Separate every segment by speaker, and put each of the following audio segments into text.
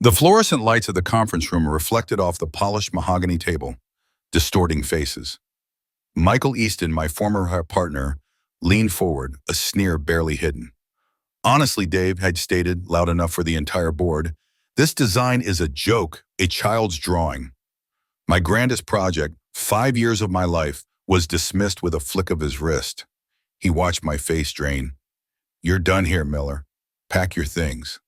Speaker 1: The fluorescent lights of the conference room reflected off the polished mahogany table, distorting faces. Michael Easton, my former partner, leaned forward, a sneer barely hidden. Honestly, Dave had stated, loud enough for the entire board, this design is a joke, a child's drawing. My grandest project, 5 years of my life, was dismissed with a flick of his wrist. He watched my face drain. You're done here, Miller. Pack your things.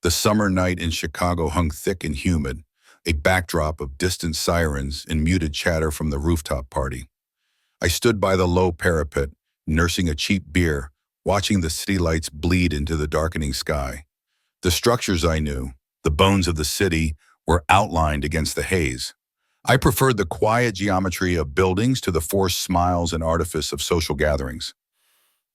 Speaker 1: The summer night in Chicago hung thick and humid, a backdrop of distant sirens and muted chatter from the rooftop party. I stood by the low parapet, nursing a cheap beer, watching the city lights bleed into the darkening sky. The structures I knew, the bones of the city, were outlined against the haze. I preferred the quiet geometry of buildings to the forced smiles and artifice of social gatherings.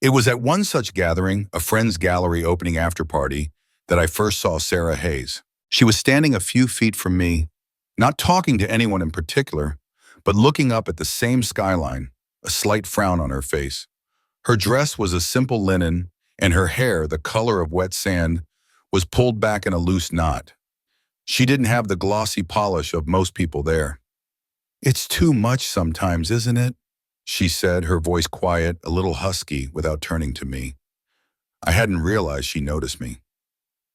Speaker 1: It was at one such gathering, a friend's gallery opening after-party, that I first saw Sarah Hayes. She was standing a few feet from me, not talking to anyone in particular, but looking up at the same skyline, a slight frown on her face. Her dress was a simple linen, and her hair, the color of wet sand, was pulled back in a loose knot. She didn't have the glossy polish of most people there. "It's too much sometimes, isn't it?" she said, her voice quiet, a little husky, without turning to me. I hadn't realized she noticed me.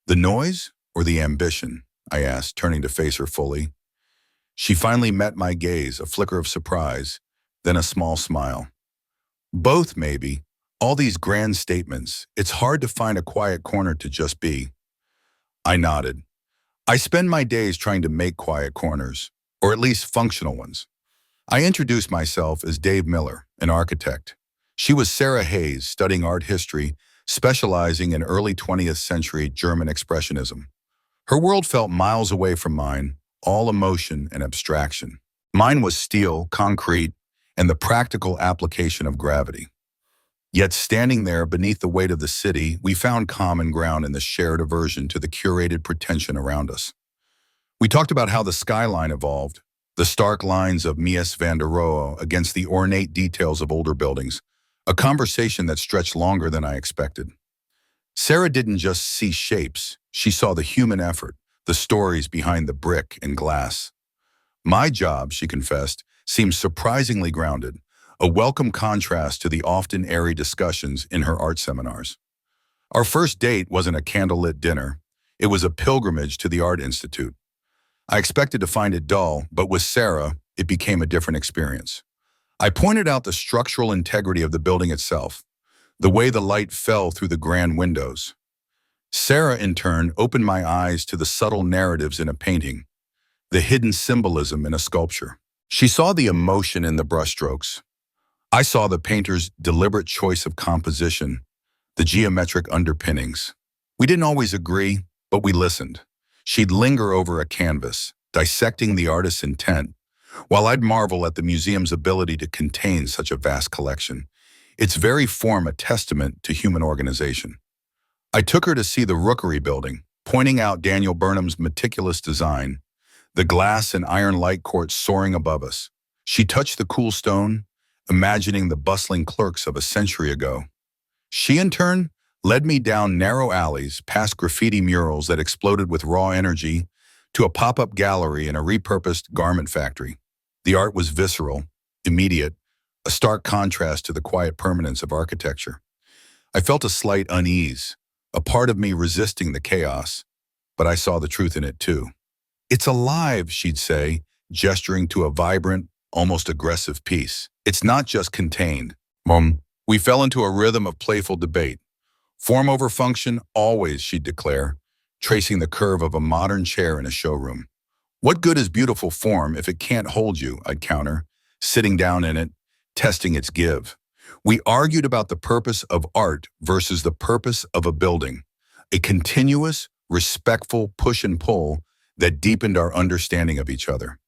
Speaker 1: "The noise or the ambition?" I asked, turning to face her fully. She finally met my gaze, a flicker of surprise, then a small smile. "Both, maybe. All these grand statements. It's hard to find a quiet corner to just be." I nodded. I spend my days trying to make quiet corners, or at least functional ones. I introduced myself as Dave Miller, an architect. She was Sarah Hayes, studying art history, specializing in early 20th century German expressionism. Her world felt miles away from mine, all emotion and abstraction. Mine was steel, concrete, and the practical application of gravity. Yet standing there beneath the weight of the city, we found common ground in the shared aversion to the curated pretension around us. We talked about how the skyline evolved, the stark lines of Mies van der Rohe against the ornate details of older buildings, a conversation that stretched longer than I expected. Sarah didn't just see shapes, she saw the human effort, the stories behind the brick and glass. My job, she confessed, seemed surprisingly grounded, a welcome contrast to the often airy discussions in her art seminars. Our first date wasn't a candlelit dinner, it was a pilgrimage to the Art Institute. I expected to find it dull, but with Sarah, it became a different experience. I pointed out the structural integrity of the building itself, the way the light fell through the grand windows. Sarah, in turn, opened my eyes to the subtle narratives in a painting, the hidden symbolism in a sculpture. She saw the emotion in the brushstrokes. I saw the painter's deliberate choice of composition, the geometric underpinnings. We didn't always agree, but we listened. She'd linger over a canvas, dissecting the artist's intent, while I'd marvel at the museum's ability to contain such a vast collection, its very form a testament to human organization. I took her to see the Rookery building, pointing out Daniel Burnham's meticulous design, the glass and iron light courts soaring above us. She touched the cool stone, imagining the bustling clerks of a century ago. She, in turn, led me down narrow alleys, past graffiti murals that exploded with raw energy, to a pop-up gallery in a repurposed garment factory. The art was visceral, immediate, a stark contrast to the quiet permanence of architecture. I felt a slight unease, a part of me resisting the chaos, but I saw the truth in it too. "It's alive," she'd say, gesturing to a vibrant, almost aggressive piece. "It's not just contained." We fell into a rhythm of playful debate. "Form over function, always," she'd declare, tracing the curve of a modern chair in a showroom. "What good is beautiful form if it can't hold you?" I'd counter, sitting down in it, testing its give. We argued about the purpose of art versus the purpose of a building, a continuous, respectful push and pull that deepened our understanding of each other.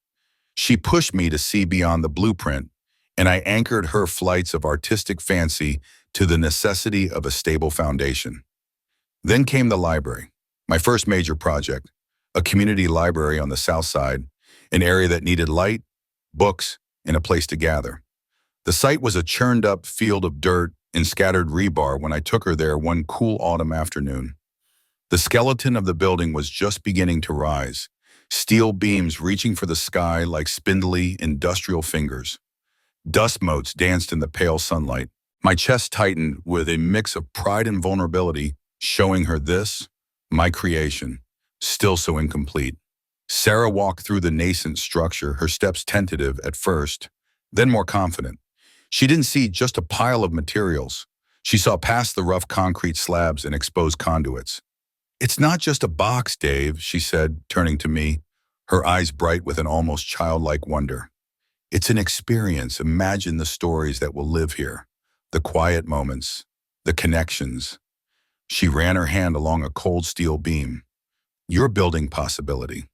Speaker 1: She pushed me to see beyond the blueprint, and I anchored her flights of artistic fancy to the necessity of a stable foundation. Then came the library, my first major project, a community library on the south side, an area that needed light, books, and a place to gather. The site was a churned-up field of dirt and scattered rebar when I took her there one cool autumn afternoon. The skeleton of the building was just beginning to rise, steel beams reaching for the sky like spindly, industrial fingers. Dust motes danced in the pale sunlight. My chest tightened with a mix of pride and vulnerability, showing her this, my creation, still so incomplete. Sarah walked through the nascent structure, her steps tentative at first, then more confident. She didn't see just a pile of materials. She saw past the rough concrete slabs and exposed conduits. "It's not just a box, Dave," she said, turning to me, her eyes bright with an almost childlike wonder. "It's an experience. Imagine the stories that will live here, the quiet moments, the connections." She ran her hand along a cold steel beam. "You're building possibility."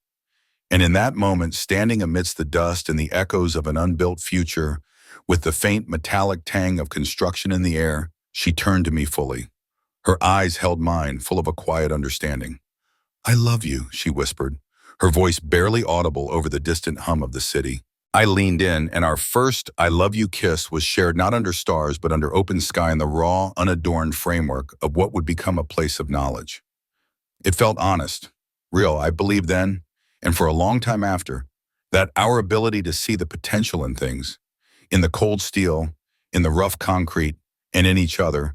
Speaker 1: And in that moment, standing amidst the dust and the echoes of an unbuilt future, with the faint metallic tang of construction in the air, she turned to me fully. Her eyes held mine, full of a quiet understanding. "I love you," she whispered, her voice barely audible over the distant hum of the city. I leaned in, and our first "I love you" kiss was shared not under stars but under open sky in the raw, unadorned framework of what would become a place of knowledge. It felt honest, real. I believed then, and for a long time after, that our ability to see the potential in things, in the cold steel, in the rough concrete, and in each other,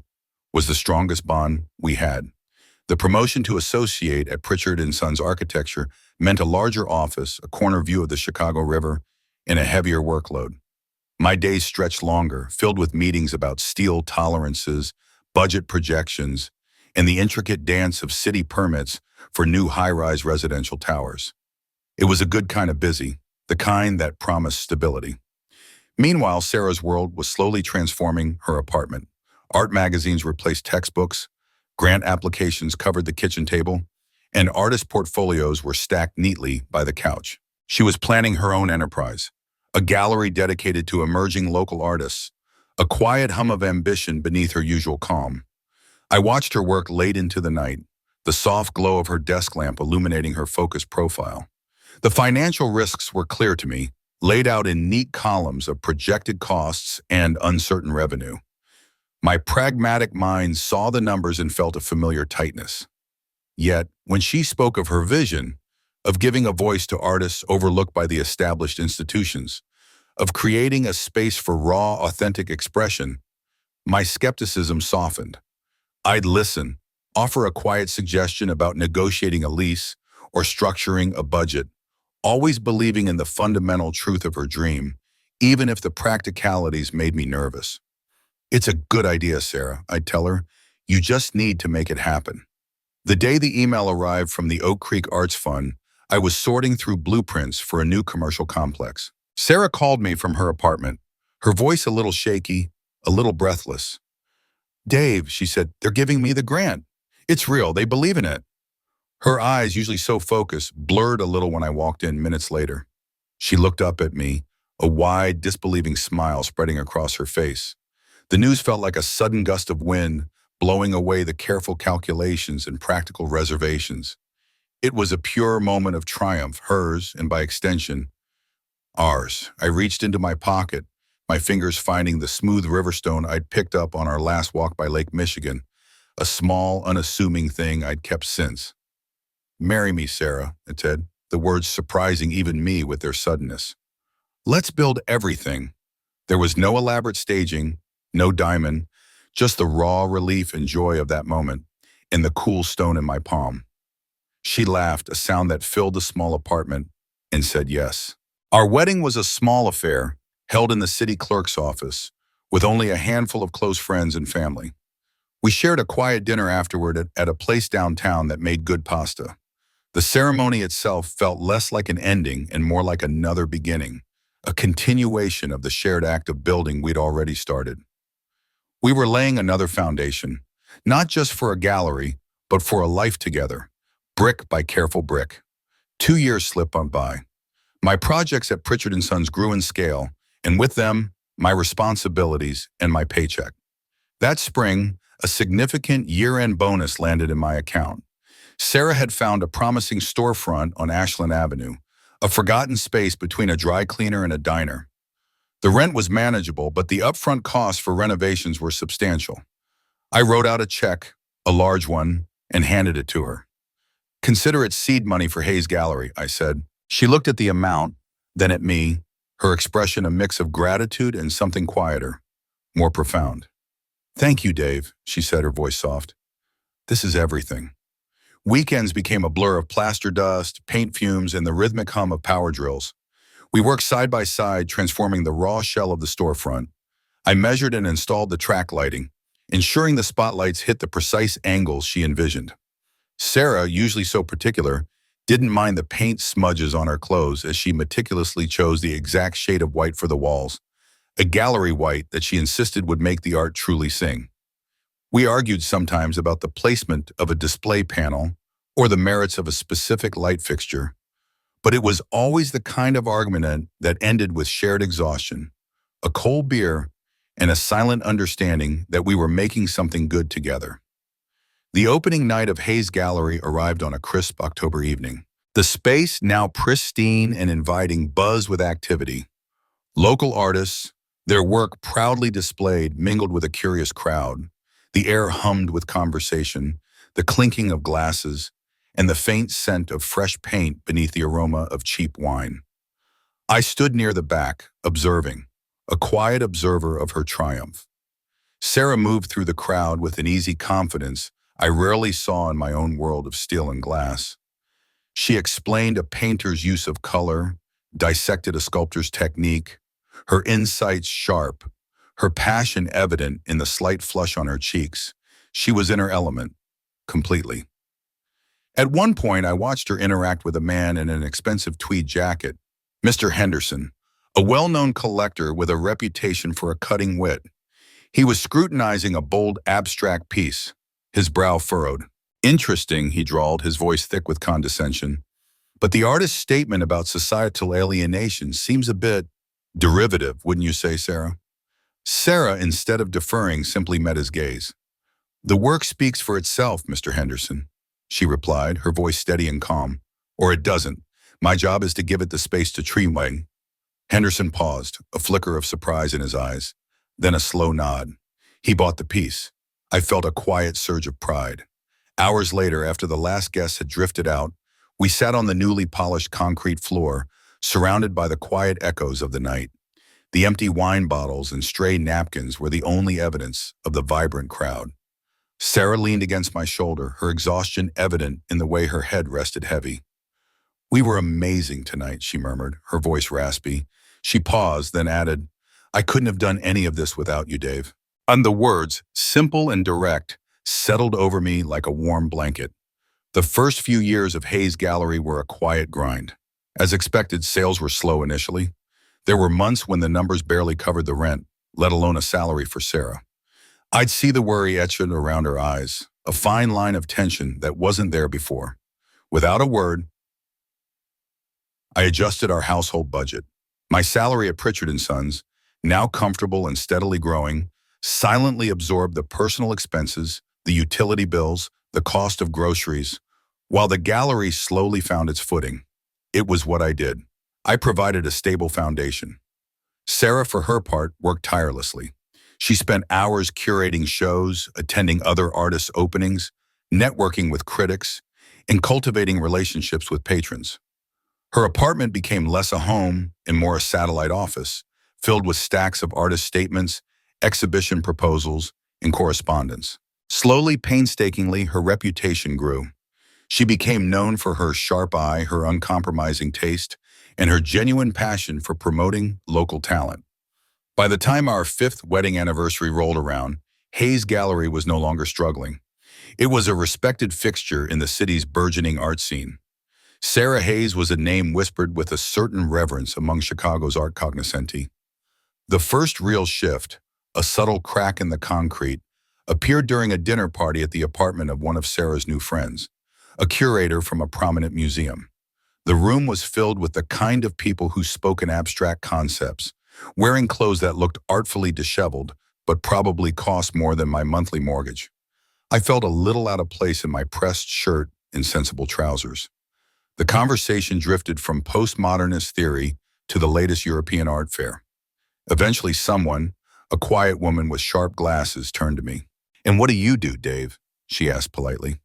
Speaker 1: was the strongest bond we had. The promotion to associate at Pritchard & Sons Architecture meant a larger office, a corner view of the Chicago River, and a heavier workload. My days stretched longer, filled with meetings about steel tolerances, budget projections, and the intricate dance of city permits for new high-rise residential towers. It was a good kind of busy, the kind that promised stability. Meanwhile, Sarah's world was slowly transforming her apartment. Art magazines replaced textbooks, grant applications covered the kitchen table, and artist portfolios were stacked neatly by the couch. She was planning her own enterprise, a gallery dedicated to emerging local artists, a quiet hum of ambition beneath her usual calm. I watched her work late into the night, the soft glow of her desk lamp illuminating her focused profile. The financial risks were clear to me, laid out in neat columns of projected costs and uncertain revenue. My pragmatic mind saw the numbers and felt a familiar tightness. Yet, when she spoke of her vision, of giving a voice to artists overlooked by the established institutions, of creating a space for raw, authentic expression, my skepticism softened. I'd listen, offer a quiet suggestion about negotiating a lease or structuring a budget, always believing in the fundamental truth of her dream, even if the practicalities made me nervous. "It's a good idea, Sarah," I'd tell her. "You just need to make it happen." The day the email arrived from the Oak Creek Arts Fund, I was sorting through blueprints for a new commercial complex. Sarah called me from her apartment, her voice a little shaky, a little breathless. "Dave," she said, "they're giving me the grant. It's real. They believe in it." Her eyes, usually so focused, blurred a little when I walked in minutes later. She looked up at me, a wide, disbelieving smile spreading across her face. The news felt like a sudden gust of wind, blowing away the careful calculations and practical reservations. It was a pure moment of triumph, hers, and by extension, ours. I reached into my pocket, my fingers finding the smooth riverstone I'd picked up on our last walk by Lake Michigan, a small, unassuming thing I'd kept since. "Marry me, Sarah," it said, the words surprising even me with their suddenness. "Let's build everything." There was no elaborate staging, no diamond, just the raw relief and joy of that moment, and the cool stone in my palm. She laughed, a sound that filled the small apartment, and said yes. Our wedding was a small affair, held in the city clerk's office, with only a handful of close friends and family. We shared a quiet dinner afterward at a place downtown that made good pasta. The ceremony itself felt less like an ending and more like another beginning, a continuation of the shared act of building we'd already started. We were laying another foundation, not just for a gallery, but for a life together, brick by careful brick. 2 years slipped on by. My projects at Pritchard & Sons grew in scale, and with them, my responsibilities and my paycheck. That spring, a significant year-end bonus landed in my account. Sarah had found a promising storefront on Ashland Avenue, a forgotten space between a dry cleaner and a diner. The rent was manageable, but the upfront costs for renovations were substantial. I wrote out a check, a large one, and handed it to her. Consider it seed money for Hayes Gallery, I said. She looked at the amount, then at me, her expression a mix of gratitude and something quieter, more profound. Thank you, Dave, she said, her voice soft. This is everything. Weekends became a blur of plaster dust, paint fumes, and the rhythmic hum of power drills. We worked side by side, transforming the raw shell of the storefront. I measured and installed the track lighting, ensuring the spotlights hit the precise angles she envisioned. Sarah, usually so particular, didn't mind the paint smudges on her clothes as she meticulously chose the exact shade of white for the walls, a gallery white that she insisted would make the art truly sing. We argued sometimes about the placement of a display panel or the merits of a specific light fixture, but it was always the kind of argument that ended with shared exhaustion, a cold beer, and a silent understanding that we were making something good together. The opening night of Hayes Gallery arrived on a crisp October evening. The space, now pristine and inviting, buzzed with activity. Local artists, their work proudly displayed, mingled with a curious crowd. The air hummed with conversation, the clinking of glasses, and the faint scent of fresh paint beneath the aroma of cheap wine. I stood near the back, observing, a quiet observer of her triumph. Sarah moved through the crowd with an easy confidence I rarely saw in my own world of steel and glass. She explained a painter's use of color, dissected a sculptor's technique, her insights sharp, her passion evident in the slight flush on her cheeks. She was in her element, completely. At one point, I watched her interact with a man in an expensive tweed jacket, Mr. Henderson, a well-known collector with a reputation for a cutting wit. He was scrutinizing a bold, abstract piece, his brow furrowed. Interesting, he drawled, his voice thick with condescension. But the artist's statement about societal alienation seems a bit derivative, wouldn't you say, Sarah? Sarah, instead of deferring, simply met his gaze. The work speaks for itself, Mr. Henderson, she replied, her voice steady and calm. Or it doesn't. My job is to give it the space to tree-wing. Henderson paused, a flicker of surprise in his eyes, then a slow nod. He bought the piece. I felt a quiet surge of pride. Hours later, after the last guest had drifted out, we sat on the newly polished concrete floor, surrounded by the quiet echoes of the night. The empty wine bottles and stray napkins were the only evidence of the vibrant crowd. Sarah leaned against my shoulder, her exhaustion evident in the way her head rested heavy. We were amazing tonight, she murmured, her voice raspy. She paused, then added, I couldn't have done any of this without you, Dave. And the words, simple and direct, settled over me like a warm blanket. The first few years of Hayes Gallery were a quiet grind. As expected, sales were slow initially. There were months when the numbers barely covered the rent, let alone a salary for Sarah. I'd see the worry etched around her eyes, a fine line of tension that wasn't there before. Without a word, I adjusted our household budget. My salary at Pritchard & Sons, now comfortable and steadily growing, silently absorbed the personal expenses, the utility bills, the cost of groceries, while the gallery slowly found its footing. It was what I did. I provided a stable foundation. Sarah, for her part, worked tirelessly. She spent hours curating shows, attending other artists' openings, networking with critics, and cultivating relationships with patrons. Her apartment became less a home and more a satellite office, filled with stacks of artist statements, exhibition proposals, and correspondence. Slowly, painstakingly, her reputation grew. She became known for her sharp eye, her uncompromising taste, and her genuine passion for promoting local talent. By the time our 5th wedding anniversary rolled around, Hayes Gallery was no longer struggling. It was a respected fixture in the city's burgeoning art scene. Sarah Hayes was a name whispered with a certain reverence among Chicago's art cognoscenti. The first real shift, a subtle crack in the concrete, appeared during a dinner party at the apartment of one of Sarah's new friends, a curator from a prominent museum. The room was filled with the kind of people who spoke in abstract concepts, wearing clothes that looked artfully disheveled, but probably cost more than my monthly mortgage. I felt a little out of place in my pressed shirt and sensible trousers. The conversation drifted from postmodernist theory to the latest European art fair. Eventually someone, a quiet woman with sharp glasses, turned to me. "And what do you do, Dave?" she asked politely.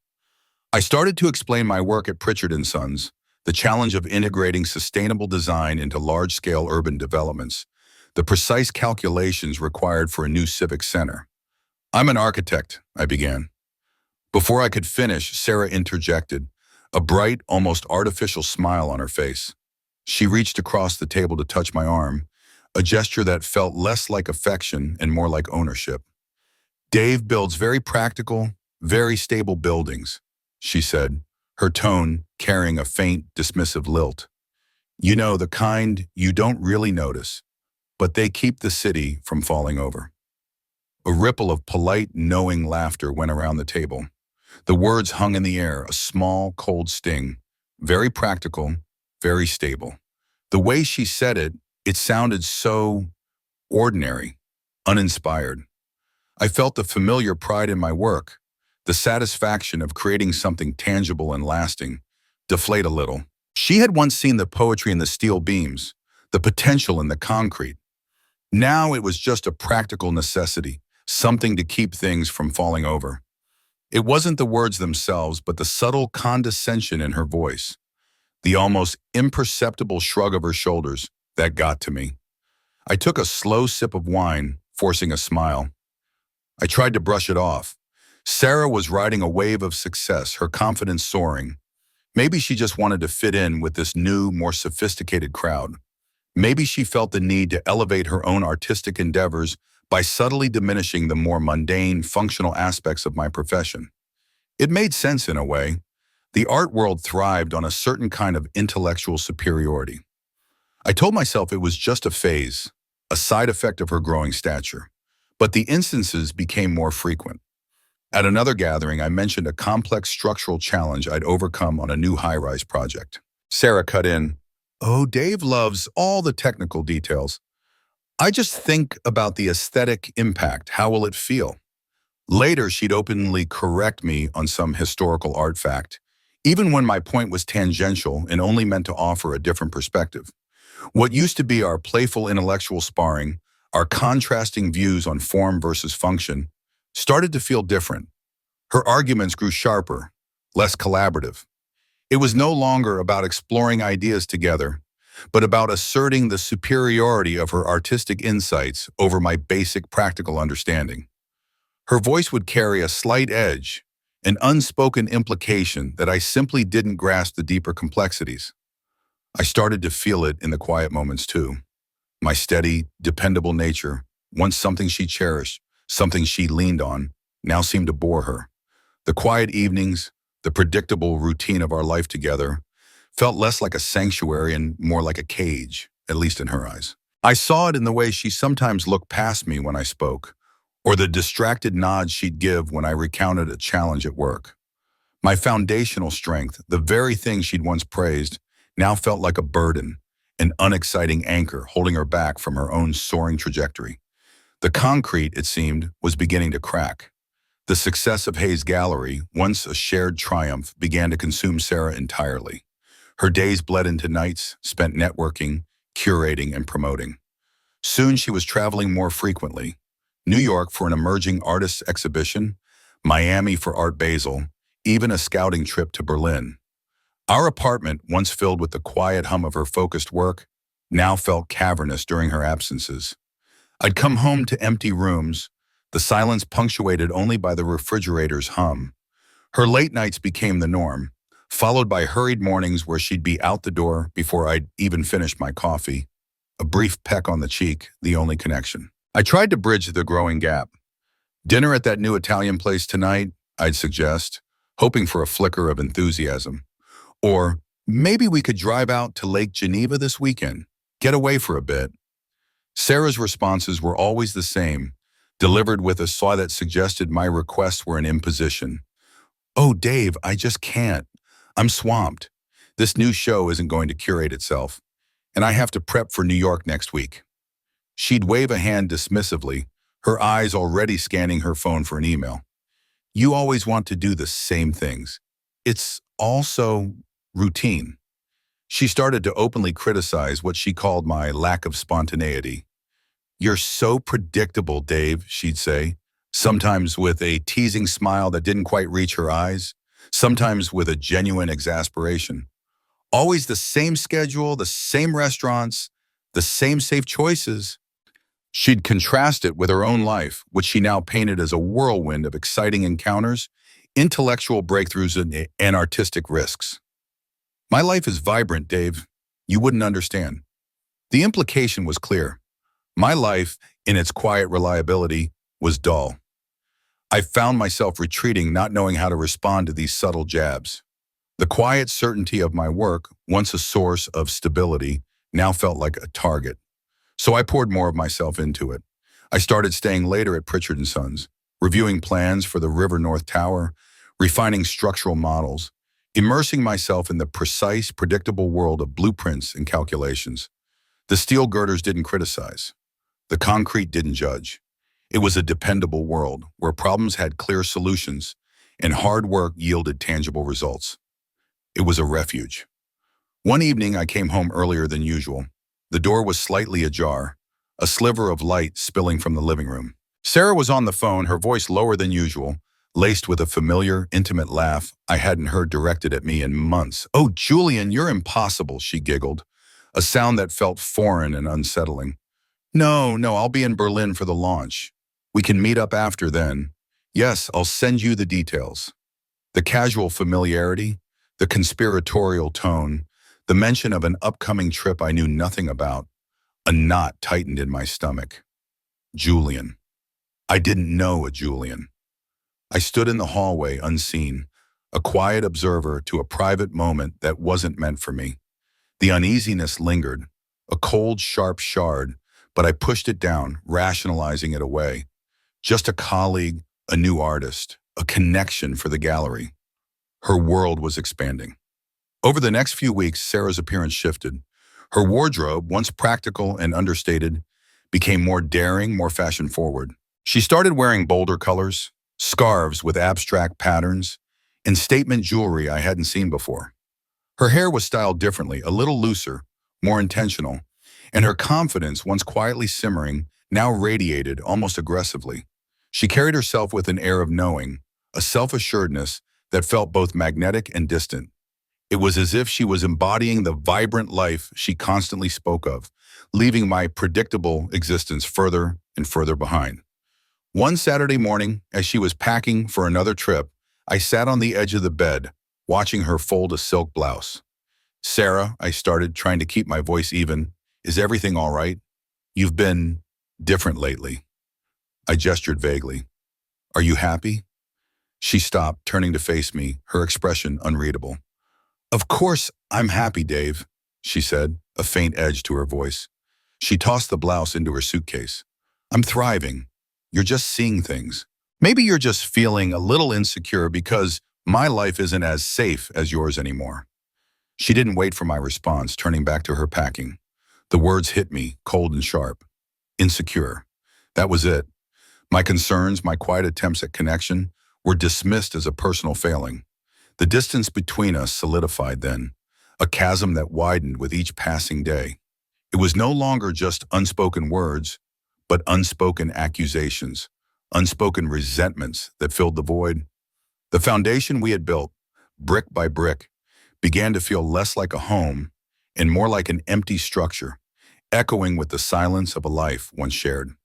Speaker 1: I started to explain my work at Pritchard & Sons, the challenge of integrating sustainable design into large-scale urban developments, the precise calculations required for a new civic center. "I'm an architect," I began. Before I could finish, Sarah interjected, a bright, almost artificial smile on her face. She reached across the table to touch my arm, a gesture that felt less like affection and more like ownership. "Dave builds very practical, very stable buildings," she said, her tone carrying a faint, dismissive lilt. "You know, the kind you don't really notice, but they keep the city from falling over." A ripple of polite, knowing laughter went around the table. The words hung in the air, a small, cold sting. Very practical, very stable. The way she said it, it sounded so ordinary, uninspired. I felt the familiar pride in my work, the satisfaction of creating something tangible and lasting, deflate a little. She had once seen the poetry in the steel beams, the potential in the concrete. Now it was just a practical necessity, something to keep things from falling over. It wasn't the words themselves, but the subtle condescension in her voice, the almost imperceptible shrug of her shoulders, that got to me. I took a slow sip of wine, forcing a smile. I tried to brush it off. Sarah was riding a wave of success, her confidence soaring. Maybe she just wanted to fit in with this new, more sophisticated crowd. Maybe she felt the need to elevate her own artistic endeavors by subtly diminishing the more mundane, functional aspects of my profession. It made sense in a way. The art world thrived on a certain kind of intellectual superiority. I told myself it was just a phase, a side effect of her growing stature. But the instances became more frequent. At another gathering, I mentioned a complex structural challenge I'd overcome on a new high-rise project. Sarah cut in, "Oh, Dave loves all the technical details. I just think about the aesthetic impact. How will it feel?" Later, she'd openly correct me on some historical artifact, even when my point was tangential and only meant to offer a different perspective. What used to be our playful intellectual sparring, our contrasting views on form versus function, started to feel different. Her arguments grew sharper, less collaborative. It was no longer about exploring ideas together, but about asserting the superiority of her artistic insights over my basic practical understanding. Her voice would carry a slight edge, an unspoken implication that I simply didn't grasp the deeper complexities. I started to feel it in the quiet moments too. My steady, dependable nature, once something she cherished, something she leaned on, now seemed to bore her. The quiet evenings, the predictable routine of our life together, felt less like a sanctuary and more like a cage, at least in her eyes. I saw it in the way she sometimes looked past me when I spoke, or the distracted nods she'd give when I recounted a challenge at work. My foundational strength, the very thing she'd once praised, now felt like a burden, an unexciting anchor holding her back from her own soaring trajectory. The concrete, it seemed, was beginning to crack. The success of Hayes Gallery, once a shared triumph, began to consume Sarah entirely. Her days bled into nights, spent networking, curating, and promoting. Soon she was traveling more frequently. New York for an emerging artists exhibition, Miami for Art Basel, even a scouting trip to Berlin. Our apartment, once filled with the quiet hum of her focused work, now felt cavernous during her absences. I'd come home to empty rooms, the silence punctuated only by the refrigerator's hum. Her late nights became the norm, followed by hurried mornings where she'd be out the door before I'd even finished my coffee. A brief peck on the cheek, the only connection. I tried to bridge the growing gap. "Dinner at that new Italian place tonight," I'd suggest, hoping for a flicker of enthusiasm. Or, "Maybe we could drive out to Lake Geneva this weekend, get away for a bit." Sarah's responses were always the same, delivered with a sigh that suggested my requests were an imposition. "Oh, Dave, I just can't. I'm swamped. This new show isn't going to curate itself, and I have to prep for New York next week." She'd wave a hand dismissively, her eyes already scanning her phone for an email. "You always want to do the same things. It's also routine." She started to openly criticize what she called my lack of spontaneity. "You're so predictable, Dave," she'd say, sometimes with a teasing smile that didn't quite reach her eyes. sometimes with a genuine exasperation. Always the same schedule, the same restaurants, the same safe choices. She'd contrast it with her own life, which she now painted as a whirlwind of exciting encounters, intellectual breakthroughs, and artistic risks. My life is vibrant, Dave. You wouldn't understand. The implication was clear. My life, in its quiet reliability, was dull. I found myself retreating, not knowing how to respond to these subtle jabs. The quiet certainty of my work, once a source of stability, now felt like a target. So I poured more of myself into it. I started staying later at Pritchard& Sons, reviewing plans for the River North Tower, refining structural models, immersing myself in the precise, predictable world of blueprints and calculations. The steel girders didn't criticize. The concrete didn't judge. It was a dependable world where problems had clear solutions and hard work yielded tangible results. It was a refuge. One evening, I came home earlier than usual. The door was slightly ajar, a sliver of light spilling from the living room. Sarah was on the phone, her voice lower than usual, laced with a familiar, intimate laugh I hadn't heard directed at me in months. "Oh, Julian, you're impossible," she giggled, a sound that felt foreign and unsettling. No, I'll be in Berlin for the launch. We can meet up after then. Yes, I'll send you the details." The casual familiarity, the conspiratorial tone, the mention of an upcoming trip I knew nothing about, a knot tightened in my stomach. Julian. I didn't know a Julian. I stood in the hallway unseen, a quiet observer to a private moment that wasn't meant for me. The uneasiness lingered, a cold, sharp shard, but I pushed it down, rationalizing it away. Just a colleague, a new artist, a connection for the gallery. Her world was expanding. Over the next few weeks, Sarah's appearance shifted. Her wardrobe, once practical and understated, became more daring, more fashion-forward. She started wearing bolder colors, scarves with abstract patterns, and statement jewelry I hadn't seen before. Her hair was styled differently, a little looser, more intentional, and her confidence, once quietly simmering, now radiated almost aggressively. She carried herself with an air of knowing, a self-assuredness that felt both magnetic and distant. It was as if she was embodying the vibrant life she constantly spoke of, leaving my predictable existence further and further behind. One Saturday morning, as she was packing for another trip, I sat on the edge of the bed, watching her fold a silk blouse. "Sarah," I started, trying to keep my voice even, "is everything all right? You've been different lately." I gestured vaguely. "Are you happy?" She stopped, turning to face me, her expression unreadable. "Of course I'm happy, Dave," she said, a faint edge to her voice. She tossed the blouse into her suitcase. "I'm thriving. You're just seeing things. Maybe you're just feeling a little insecure because my life isn't as safe as yours anymore." She didn't wait for my response, turning back to her packing. The words hit me, cold and sharp. Insecure. That was it. My concerns, my quiet attempts at connection, were dismissed as a personal failing. The distance between us solidified then, a chasm that widened with each passing day. It was no longer just unspoken words, but unspoken accusations, unspoken resentments that filled the void. The foundation we had built, brick by brick, began to feel less like a home and more like an empty structure, echoing with the silence of a life once shared.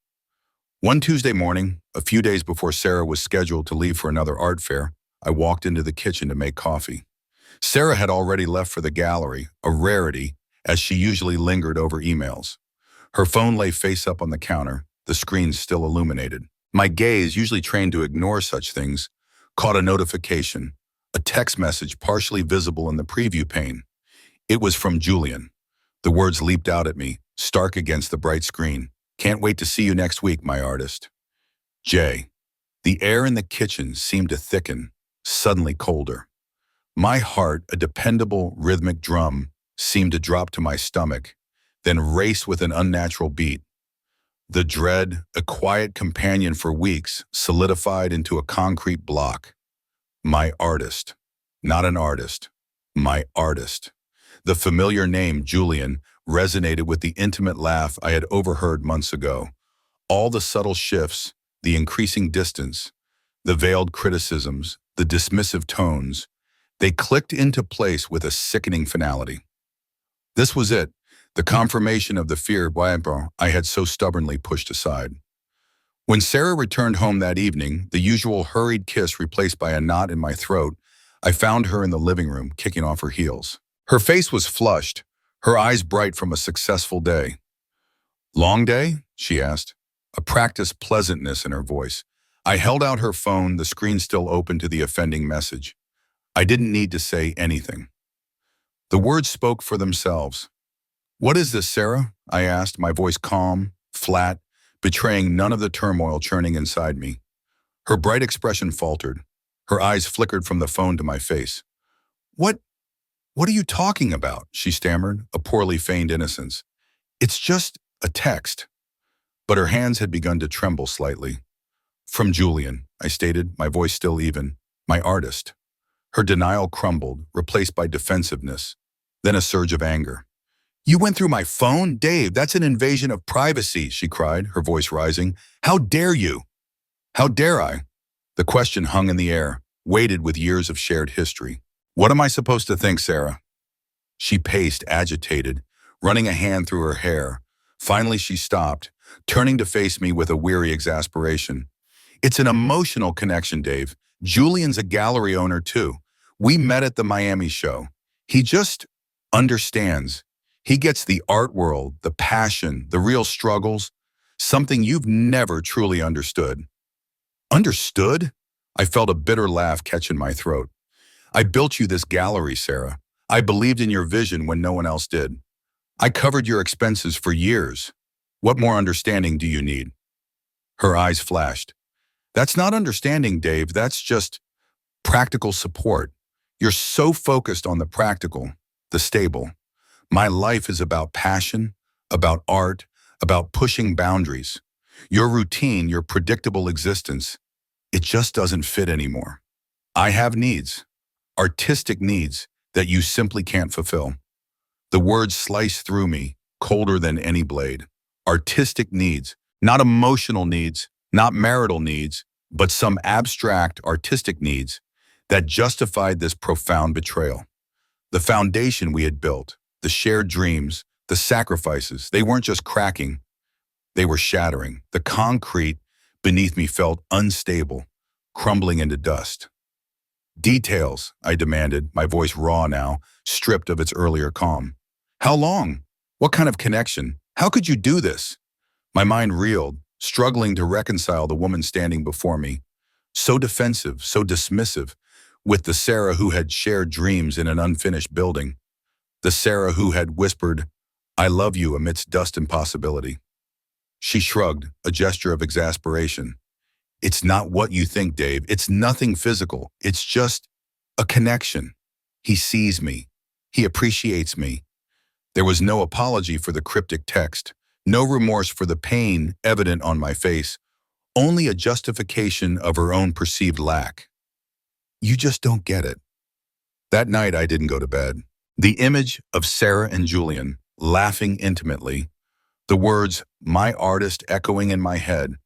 Speaker 1: One Tuesday morning, a few days before Sarah was scheduled to leave for another art fair, I walked into the kitchen to make coffee. Sarah had already left for the gallery, a rarity, as she usually lingered over emails. Her phone lay face up on the counter, the screen still illuminated. My gaze, usually trained to ignore such things, caught a notification, a text message partially visible in the preview pane. It was from Julian. The words leaped out at me, stark against the bright screen. "Can't wait to see you next week, my artist. Jay." The air in the kitchen seemed to thicken, suddenly colder. My heart, a dependable rhythmic drum, seemed to drop to my stomach, then race with an unnatural beat. The dread, a quiet companion for weeks, solidified into a concrete block. My artist. Not an artist. My artist. The familiar name, Julian, resonated with the intimate laugh I had overheard months ago. All the subtle shifts, the increasing distance, the veiled criticisms, the dismissive tones, They clicked into place with a sickening finality. This was it, the confirmation of the fear I had so stubbornly pushed aside. When Sarah returned home that evening, the usual hurried kiss replaced by a knot in my throat, I found her in the living room, kicking off her heels. Her face was flushed, her eyes bright from a successful day. "Long day?" she asked, a practiced pleasantness in her voice. I held out her phone, the screen still open to the offending message. I didn't need to say anything. The words spoke for themselves. "What is this, Sarah?" I asked, my voice calm, flat, betraying none of the turmoil churning inside me. Her bright expression faltered. Her eyes flickered from the phone to my face. What are you talking about?" she stammered, a poorly feigned innocence. "It's just a text." But her hands had begun to tremble slightly. "From Julian," I stated, my voice still even. "My artist." Her denial crumbled, replaced by defensiveness, then a surge of anger. "You went through my phone? Dave, that's an invasion of privacy," she cried, her voice rising. "How dare you?" How dare I? The question hung in the air, weighted with years of shared history. "What am I supposed to think, Sarah?" She paced, agitated, running a hand through her hair. Finally, she stopped, turning to face me with a weary exasperation. "It's an emotional connection, Dave. Julian's a gallery owner, too. We met at the Miami show. He just understands. He gets the art world, the passion, the real struggles, something you've never truly understood." Understood? I felt a bitter laugh catch in my throat. "I built you this gallery, Sarah. I believed in your vision when no one else did. I covered your expenses for years. What more understanding do you need?" Her eyes flashed. "That's not understanding, Dave. That's just practical support. You're so focused on the practical, the stable. My life is about passion, about art, about pushing boundaries. Your routine, your predictable existence, it just doesn't fit anymore. I have needs, artistic needs that you simply can't fulfill." The words sliced through me, colder than any blade. Artistic needs, not emotional needs, not marital needs, but some abstract artistic needs that justified this profound betrayal. The foundation we had built, the shared dreams, the sacrifices, they weren't just cracking, they were shattering. The concrete beneath me felt unstable, crumbling into dust. "Details," I demanded, my voice raw now, stripped of its earlier calm. "How long? What kind of connection? How could you do this?" My mind reeled, struggling to reconcile the woman standing before me, so defensive, so dismissive, with the Sarah who had shared dreams in an unfinished building, the Sarah who had whispered, "I love you," amidst dust and possibility. She shrugged, a gesture of exasperation. "It's not what you think, Dave. It's nothing physical. It's just a connection. He sees me. He appreciates me." There was no apology for the cryptic text, no remorse for the pain evident on my face, only a justification of her own perceived lack. "You just don't get it." That night I didn't go to bed. The image of Sarah and Julian, laughing intimately, the words, "my artist," echoing in my head,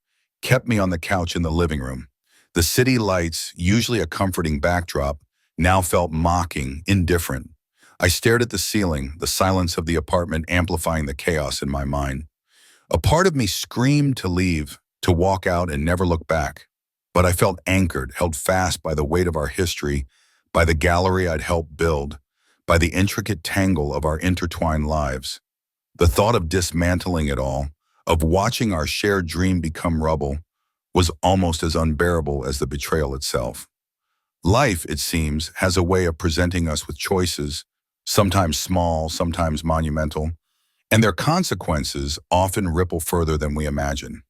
Speaker 1: kept me on the couch in the living room. The city lights, usually a comforting backdrop, now felt mocking, indifferent. I stared at the ceiling, the silence of the apartment amplifying the chaos in my mind. A part of me screamed to leave, to walk out and never look back. But I felt anchored, held fast by the weight of our history, by the gallery I'd helped build, by the intricate tangle of our intertwined lives. The thought of dismantling it all, of watching our shared dream become rubble, was almost as unbearable as the betrayal itself. Life, it seems, has a way of presenting us with choices, sometimes small, sometimes monumental, and their consequences often ripple further than we imagine.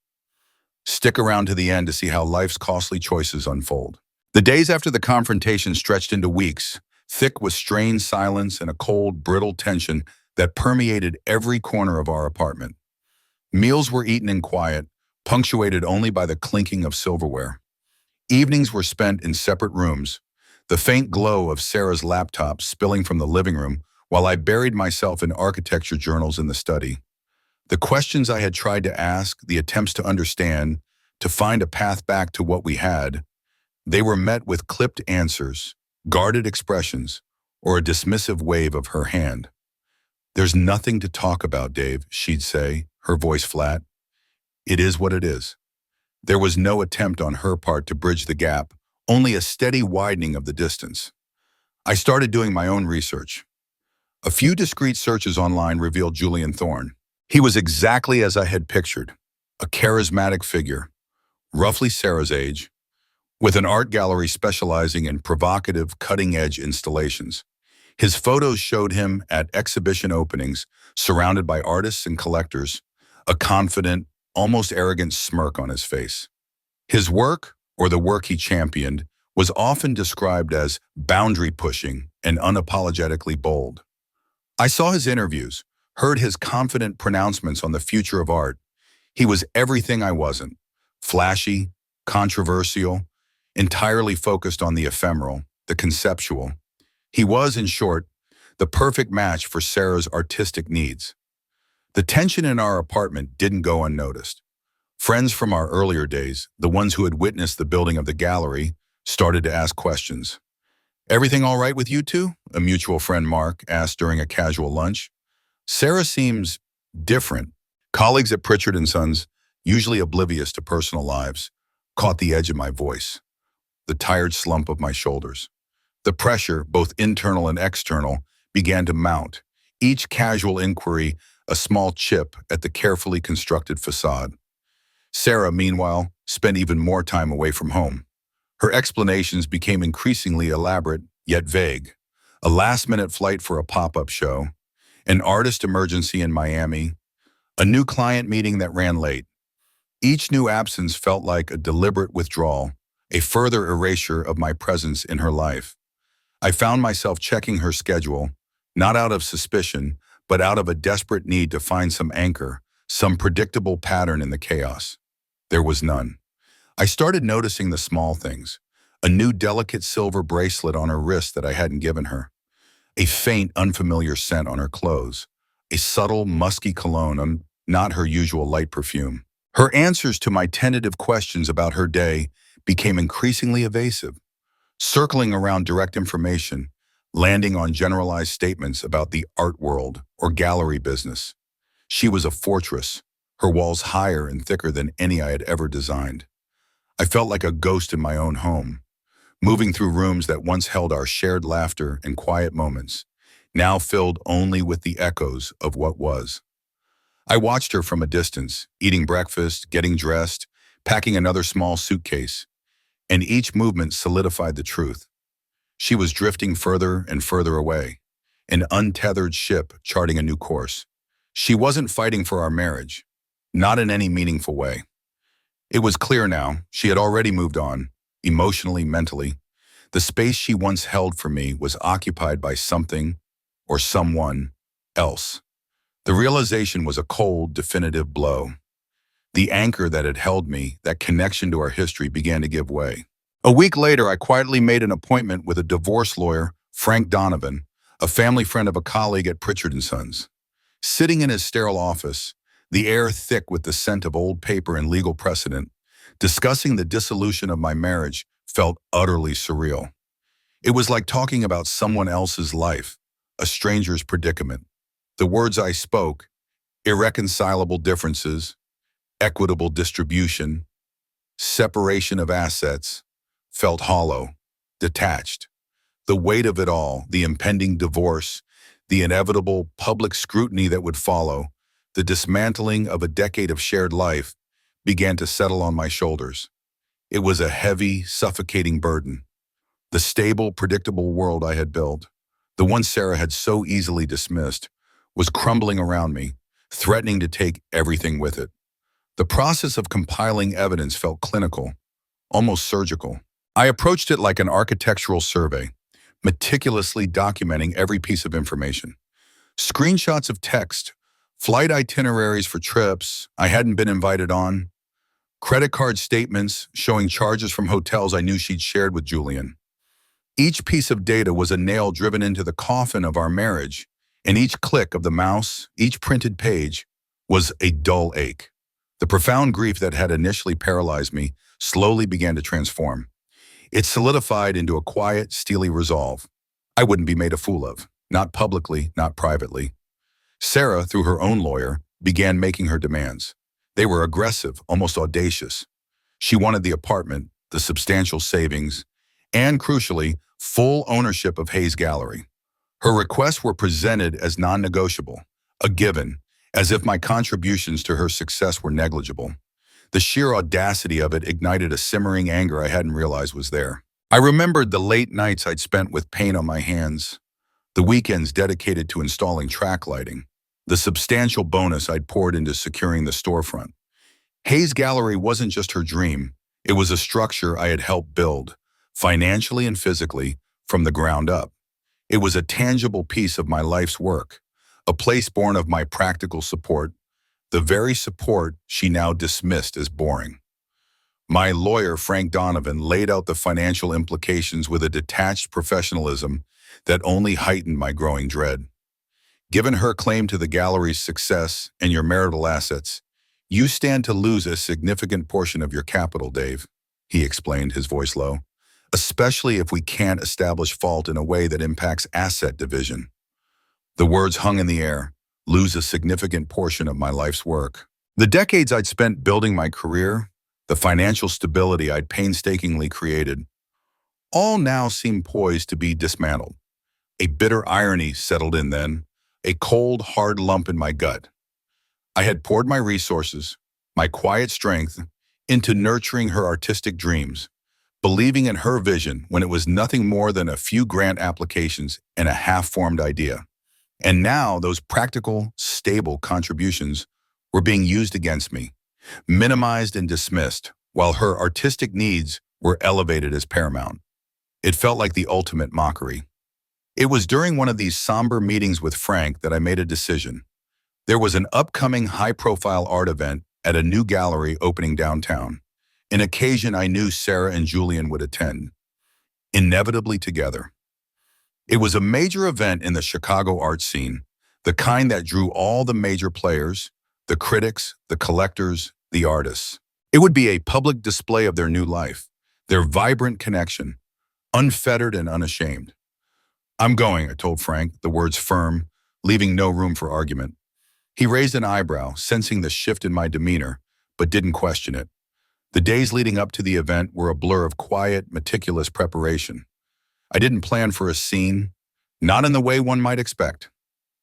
Speaker 1: Stick around to the end to see how life's costly choices unfold. The days after the confrontation stretched into weeks, thick with strained silence and a cold, brittle tension that permeated every corner of our apartment. Meals were eaten in quiet, punctuated only by the clinking of silverware. Evenings were spent in separate rooms, the faint glow of Sarah's laptop spilling from the living room while I buried myself in architecture journals in the study. The questions I had tried to ask, the attempts to understand, to find a path back to what we had, they were met with clipped answers, guarded expressions, or a dismissive wave of her hand. "There's nothing to talk about, Dave," she'd say, her voice flat. "It is what it is." There was no attempt on her part to bridge the gap, only a steady widening of the distance. I started doing my own research. A few discreet searches online revealed Julian Thorne. He was exactly as I had pictured, a charismatic figure, roughly Sarah's age, with an art gallery specializing in provocative, cutting-edge installations. His photos showed him at exhibition openings, surrounded by artists and collectors, a confident, almost arrogant smirk on his face. His work, or the work he championed, was often described as boundary-pushing and unapologetically bold. I saw his interviews, heard his confident pronouncements on the future of art. He was everything I wasn't: flashy, controversial, entirely focused on the ephemeral, the conceptual. He was, in short, the perfect match for Sarah's artistic needs. The tension in our apartment didn't go unnoticed. Friends from our earlier days, the ones who had witnessed the building of the gallery, started to ask questions. "Everything all right with you two?" a mutual friend, Mark, asked during a casual lunch. "Sarah seems different." Colleagues at Pritchard & Sons, usually oblivious to personal lives, caught the edge of my voice, the tired slump of my shoulders. The pressure, both internal and external, began to mount, each casual inquiry a small chip at the carefully constructed facade. Sarah, meanwhile, spent even more time away from home. Her explanations became increasingly elaborate, yet vague. A last-minute flight for a pop-up show, an artist emergency in Miami, a new client meeting that ran late. Each new absence felt like a deliberate withdrawal, a further erasure of my presence in her life. I found myself checking her schedule, not out of suspicion, but out of a desperate need to find some anchor, some predictable pattern in the chaos. There was none. I started noticing the small things: a new delicate silver bracelet on her wrist that I hadn't given her, a faint, unfamiliar scent on her clothes, a subtle, musky cologne on not her usual light perfume. Her answers to my tentative questions about her day became increasingly evasive, circling around direct information, landing on generalized statements about the art world or gallery business. She was a fortress, her walls higher and thicker than any I had ever designed. I felt like a ghost in my own home, moving through rooms that once held our shared laughter and quiet moments, now filled only with the echoes of what was. I watched her from a distance, eating breakfast, getting dressed, packing another small suitcase, and each movement solidified the truth. She was drifting further and further away, an untethered ship charting a new course. She wasn't fighting for our marriage, not in any meaningful way. It was clear now, she had already moved on, emotionally, mentally. The space she once held for me was occupied by something or someone else. The realization was a cold, definitive blow. The anchor that had held me, that connection to our history, began to give way. A week later, I quietly made an appointment with a divorce lawyer, Frank Donovan, a family friend of a colleague at Pritchard & Sons. Sitting in his sterile office, the air thick with the scent of old paper and legal precedent, discussing the dissolution of my marriage felt utterly surreal. It was like talking about someone else's life, a stranger's predicament. The words I spoke, irreconcilable differences, equitable distribution, separation of assets, felt hollow, detached. The weight of it all, the impending divorce, the inevitable public scrutiny that would follow, the dismantling of a decade of shared life, began to settle on my shoulders. It was a heavy, suffocating burden. The stable, predictable world I had built, the one Sarah had so easily dismissed, was crumbling around me, threatening to take everything with it. The process of compiling evidence felt clinical, almost surgical. I approached it like an architectural survey, meticulously documenting every piece of information. Screenshots of text, flight itineraries for trips I hadn't been invited on, credit card statements showing charges from hotels I knew she'd shared with Julian. Each piece of data was a nail driven into the coffin of our marriage, and each click of the mouse, each printed page, was a dull ache. The profound grief that had initially paralyzed me slowly began to transform. It solidified into a quiet, steely resolve. I wouldn't be made a fool of. Not publicly, not privately. Sarah, through her own lawyer, began making her demands. They were aggressive, almost audacious. She wanted the apartment, the substantial savings, and, crucially, full ownership of Hayes Gallery. Her requests were presented as non-negotiable, a given, as if my contributions to her success were negligible. The sheer audacity of it ignited a simmering anger I hadn't realized was there. I remembered the late nights I'd spent with paint on my hands, the weekends dedicated to installing track lighting, the substantial bonus I'd poured into securing the storefront. Hayes Gallery wasn't just her dream, it was a structure I had helped build, financially and physically, from the ground up. It was a tangible piece of my life's work, a place born of my practical support, the very support she now dismissed as boring. My lawyer, Frank Donovan, laid out the financial implications with a detached professionalism that only heightened my growing dread. Given her claim to the gallery's success and your marital assets, you stand to lose a significant portion of your capital, Dave, he explained, his voice low, especially if we can't establish fault in a way that impacts asset division. The words hung in the air, lose a significant portion of my life's work. The decades I'd spent building my career, the financial stability I'd painstakingly created, all now seemed poised to be dismantled. A bitter irony settled in then, a cold, hard lump in my gut. I had poured my resources, my quiet strength, into nurturing her artistic dreams, believing in her vision when it was nothing more than a few grant applications and a half-formed idea. And now those practical, stable contributions were being used against me, minimized and dismissed, while her artistic needs were elevated as paramount. It felt like the ultimate mockery. It was during one of these somber meetings with Frank that I made a decision. There was an upcoming high-profile art event at a new gallery opening downtown, an occasion I knew Sarah and Julian would attend, inevitably together. It was a major event in the Chicago art scene, the kind that drew all the major players, the critics, the collectors, the artists. It would be a public display of their new life, their vibrant connection, unfettered and unashamed. I'm going, I told Frank, the words firm, leaving no room for argument. He raised an eyebrow, sensing the shift in my demeanor, but didn't question it. The days leading up to the event were a blur of quiet, meticulous preparation. I didn't plan for a scene, not in the way one might expect.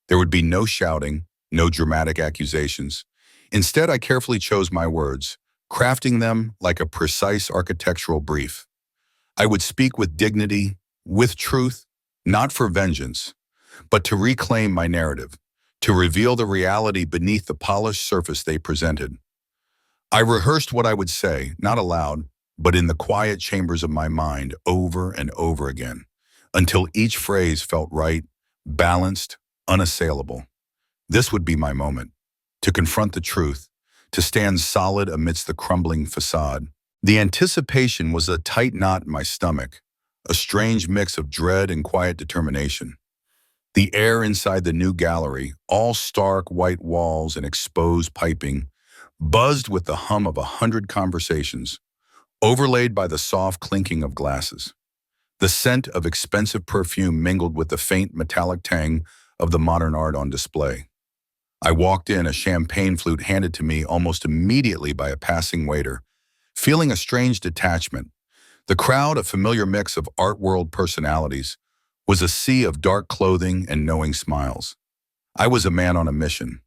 Speaker 1: There would be no shouting, no dramatic accusations. Instead, I carefully chose my words, crafting them like a precise architectural brief. I would speak with dignity, with truth, not for vengeance, but to reclaim my narrative, to reveal the reality beneath the polished surface they presented. I rehearsed what I would say, not aloud, but in the quiet chambers of my mind over and over again, until each phrase felt right, balanced, unassailable. This would be my moment, to confront the truth, to stand solid amidst the crumbling facade. The anticipation was a tight knot in my stomach, a strange mix of dread and quiet determination. The air inside the new gallery, all stark white walls and exposed piping, buzzed with the hum of 100 conversations, overlaid by the soft clinking of glasses. The scent of expensive perfume mingled with the faint metallic tang of the modern art on display. I walked in, a champagne flute handed to me almost immediately by a passing waiter, feeling a strange detachment. The crowd, a familiar mix of art world personalities, was a sea of dark clothing and knowing smiles. I was a man on a mission,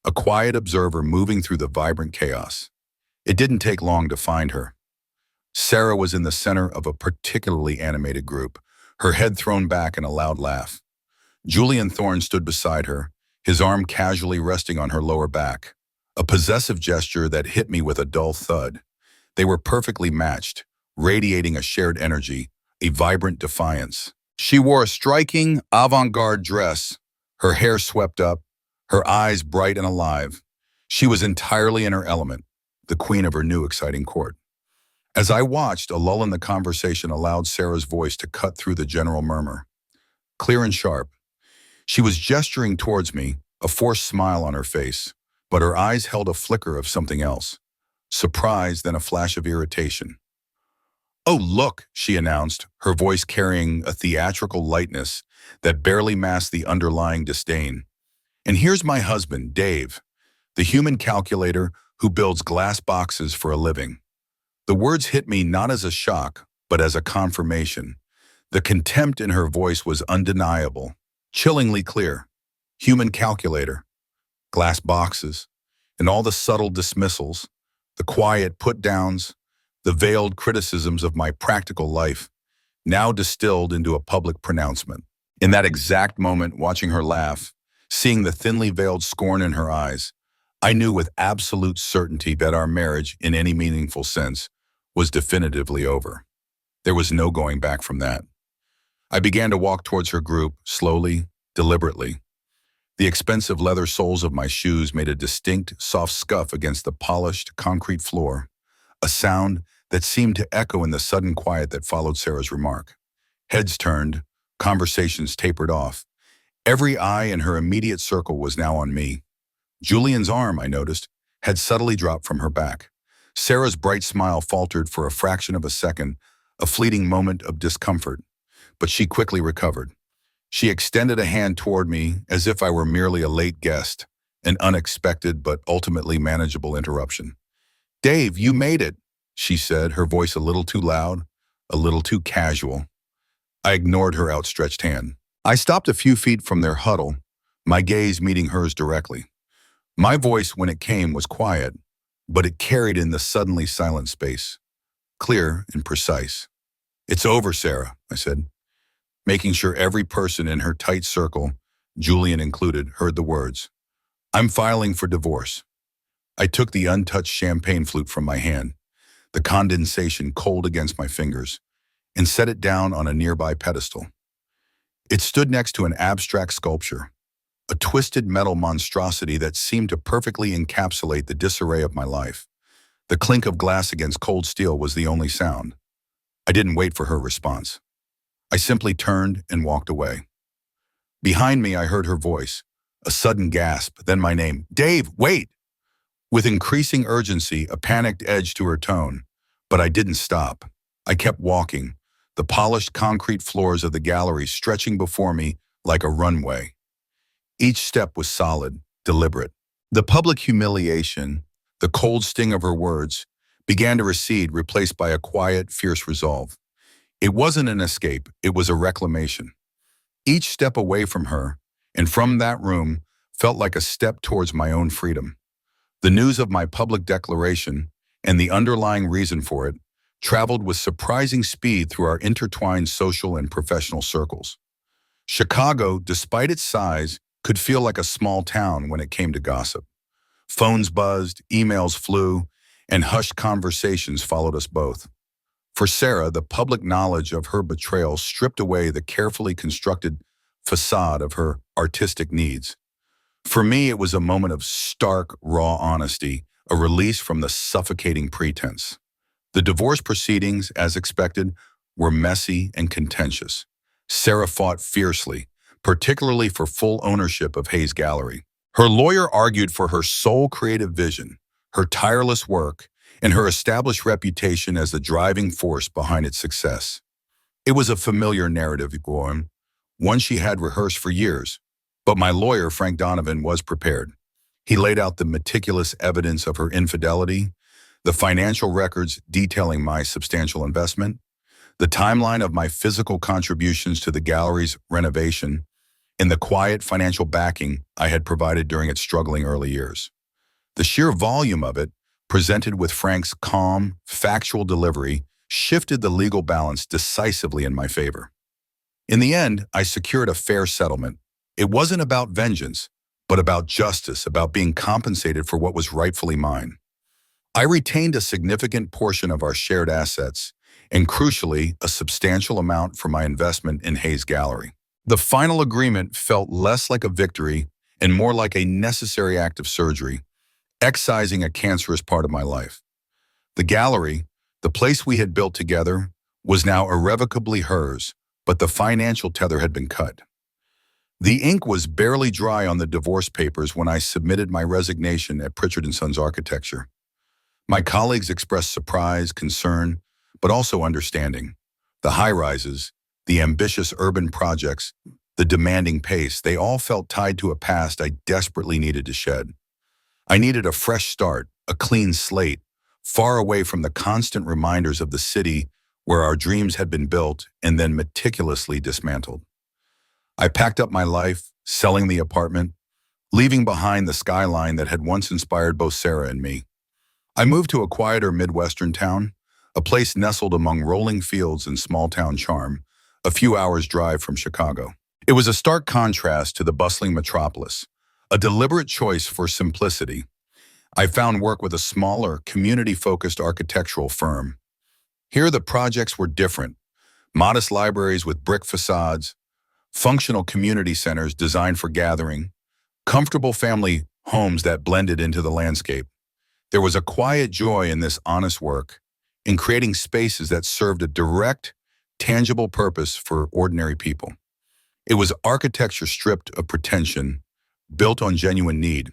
Speaker 1: a quiet observer moving through the vibrant chaos. It didn't take long to find her. Sarah was in the center of a particularly animated group, her head thrown back in a loud laugh. Julian Thorne stood beside her, his arm casually resting on her lower back, a possessive gesture that hit me with a dull thud. They were perfectly matched, radiating a shared energy, a vibrant defiance. She wore a striking, avant-garde dress, her hair swept up, her eyes bright and alive. She was entirely in her element, the queen of her new exciting court. As I watched, a lull in the conversation allowed Sarah's voice to cut through the general murmur. Clear and sharp. She was gesturing towards me, a forced smile on her face, but her eyes held a flicker of something else. Surprise, then a flash of irritation. "Oh, look," she announced, her voice carrying a theatrical lightness that barely masked the underlying disdain. "And here's my husband, Dave, the human calculator who builds glass boxes for a living." The words hit me not as a shock, but as a confirmation. The contempt in her voice was undeniable, chillingly clear. Human calculator, glass boxes, and all the subtle dismissals, the quiet put-downs, the veiled criticisms of my practical life, now distilled into a public pronouncement. In that exact moment, watching her laugh, seeing the thinly veiled scorn in her eyes, I knew with absolute certainty that our marriage, in any meaningful sense, was definitively over. There was no going back from that. I began to walk towards her group, slowly, deliberately. The expensive leather soles of my shoes made a distinct, soft scuff against the polished, concrete floor, a sound that seemed to echo in the sudden quiet that followed Sarah's remark. Heads turned, conversations tapered off. Every eye in her immediate circle was now on me. Julian's arm, I noticed, had subtly dropped from her back. Sarah's bright smile faltered for a fraction of a second, a fleeting moment of discomfort, but she quickly recovered. She extended a hand toward me as if I were merely a late guest, an unexpected but ultimately manageable interruption. "Dave, you made it," she said, her voice a little too loud, a little too casual. I ignored her outstretched hand. I stopped a few feet from their huddle, my gaze meeting hers directly. My voice, when it came, was quiet, but it carried in the suddenly silent space, clear and precise. "It's over, Sarah," I said, making sure every person in her tight circle, Julian included, heard the words. "I'm filing for divorce." I took the untouched champagne flute from my hand, the condensation cold against my fingers, and set it down on a nearby pedestal. It stood next to an abstract sculpture, a twisted metal monstrosity that seemed to perfectly encapsulate the disarray of my life. The clink of glass against cold steel was the only sound. I didn't wait for her response. I simply turned and walked away. Behind me, I heard her voice, a sudden gasp, then my name. "Dave, wait!" With increasing urgency, a panicked edge to her tone. But I didn't stop. I kept walking, the polished concrete floors of the gallery stretching before me like a runway. Each step was solid, deliberate. The public humiliation, the cold sting of her words, began to recede, replaced by a quiet, fierce resolve. It wasn't an escape, it was a reclamation. Each step away from her, and from that room, felt like a step towards my own freedom. The news of my public declaration, and the underlying reason for it, traveled with surprising speed through our intertwined social and professional circles. Chicago, despite its size, could feel like a small town when it came to gossip. Phones buzzed, emails flew, and hushed conversations followed us both. For Sarah, the public knowledge of her betrayal stripped away the carefully constructed facade of her artistic needs. For me, it was a moment of stark, raw honesty, a release from the suffocating pretense. The divorce proceedings, as expected, were messy and contentious. Sarah fought fiercely, particularly for full ownership of Hayes Gallery. Her lawyer argued for her sole creative vision, her tireless work, and her established reputation as the driving force behind its success. It was a familiar narrative, one she had rehearsed for years, but my lawyer, Frank Donovan, was prepared. He laid out the meticulous evidence of her infidelity, the financial records detailing my substantial investment, the timeline of my physical contributions to the gallery's renovation, and the quiet financial backing I had provided during its struggling early years. The sheer volume of it, presented with Frank's calm, factual delivery, shifted the legal balance decisively in my favor. In the end, I secured a fair settlement. It wasn't about vengeance, but about justice, about being compensated for what was rightfully mine. I retained a significant portion of our shared assets, and crucially, a substantial amount for my investment in Hayes Gallery. The final agreement felt less like a victory and more like a necessary act of surgery, excising a cancerous part of my life. The gallery, the place we had built together, was now irrevocably hers, but the financial tether had been cut. The ink was barely dry on the divorce papers when I submitted my resignation at Pritchard & Sons Architecture. My colleagues expressed surprise, concern, but also understanding. The high-rises, the ambitious urban projects, the demanding pace, they all felt tied to a past I desperately needed to shed. I needed a fresh start, a clean slate, far away from the constant reminders of the city where our dreams had been built and then meticulously dismantled. I packed up my life, selling the apartment, leaving behind the skyline that had once inspired both Sarah and me. I moved to a quieter Midwestern town, a place nestled among rolling fields and small-town charm, a few hours' drive from Chicago. It was a stark contrast to the bustling metropolis, a deliberate choice for simplicity. I found work with a smaller, community-focused architectural firm. Here the projects were different: modest libraries with brick facades, functional community centers designed for gathering, comfortable family homes that blended into the landscape. There was a quiet joy in this honest work, in creating spaces that served a direct, tangible purpose for ordinary people. It was architecture stripped of pretension, built on genuine need.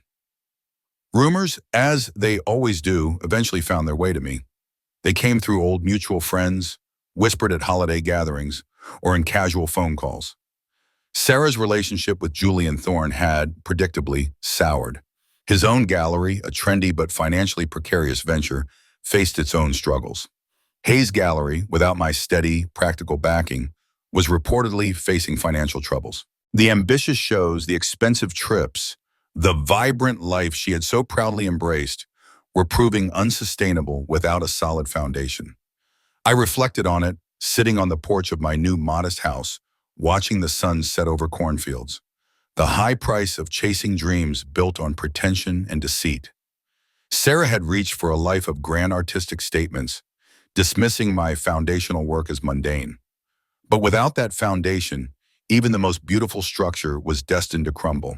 Speaker 1: Rumors, as they always do, eventually found their way to me. They came through old mutual friends, whispered at holiday gatherings, or in casual phone calls. Sarah's relationship with Julian Thorne had, predictably, soured. His own gallery, a trendy but financially precarious venture, faced its own struggles. Hayes' gallery, without my steady, practical backing, was reportedly facing financial troubles. The ambitious shows, the expensive trips, the vibrant life she had so proudly embraced were proving unsustainable without a solid foundation. I reflected on it, sitting on the porch of my new modest house, watching the sun set over cornfields. The high price of chasing dreams built on pretension and deceit. Sarah had reached for a life of grand artistic statements, dismissing my foundational work as mundane. But without that foundation, even the most beautiful structure was destined to crumble.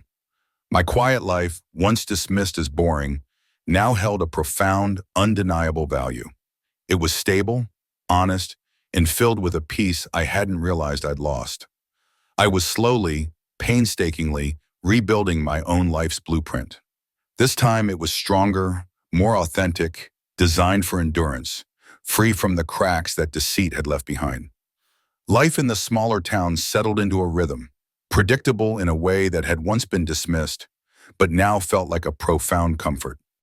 Speaker 1: My quiet life, once dismissed as boring, now held a profound, undeniable value. It was stable, honest, and filled with a peace I hadn't realized I'd lost. I was slowly, painstakingly, rebuilding my own life's blueprint. This time it was stronger, more authentic, designed for endurance, free from the cracks that deceit had left behind. Life in the smaller towns settled into a rhythm, predictable in a way that had once been dismissed, but now felt like a profound comfort.